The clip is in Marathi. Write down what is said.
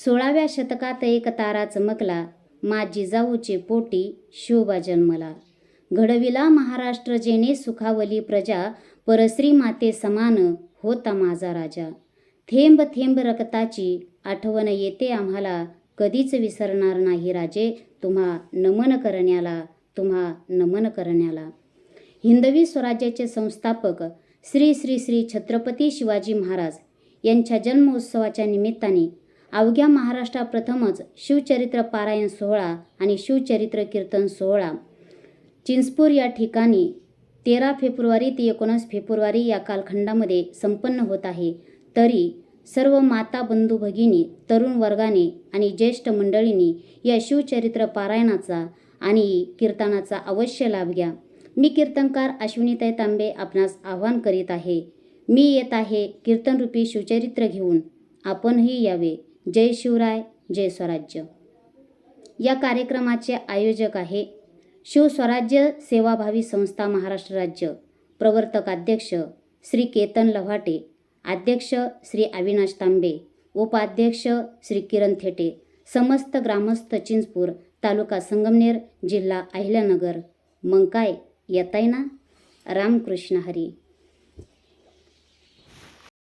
16व्या शतकात एक तारा चमकला, मा जिजाऊचे पोटी शिवबा जन्मला. घडविला महाराष्ट्र जेणे सुखावली प्रजा, परश्री माते समान होता माझा राजा. थेंब थेंब रक्ताची आठवण येते आम्हाला, कधीच विसरणार नाही राजे तुम्हा नमन करण्याला, तुम्हा नमन करण्याला. हिंदवी स्वराज्याचे संस्थापक श्री श्री श्री छत्रपती शिवाजी महाराज यांच्या जन्मोत्सवाच्या निमित्ताने अवघ्या महाराष्ट्राप्रथमच शिवचरित्र पारायण सोहळा आणि शिवचरित्र कीर्तन सोहळा चिंचपूर या ठिकाणी 13 फेब्रुवारी ते 19 फेब्रुवारी या कालखंडामध्ये संपन्न होत आहे. तरी सर्व माता बंधू भगिनी, तरुण वर्गाने आणि ज्येष्ठ मंडळींनी या शिवचरित्र पारायणाचा आणि कीर्तनाचा अवश्य लाभ घ्या. मी कीर्तनकार अश्विनीताई तांबे आपणास आवाहन करीत आहे. मी येत आहे कीर्तनरूपी शिवचरित्र घेऊन, आपणही यावे. जय शिवराय, जय स्वराज्य. या कार्यक्रमाचे आयोजक आहे शिवस्वराज्य सेवाभावी संस्था महाराष्ट्र राज्य. प्रवर्तक अध्यक्ष श्री केतन लव्हाटे, अध्यक्ष श्री अविनाश तांबे, उपाध्यक्ष श्री किरण थेटे. समस्त ग्रामस्थ चिंचपूर, तालुका संगमनेर, जिल्हा अहिल्यानगर. मग काय, येताय ना? रामकृष्ण हरी.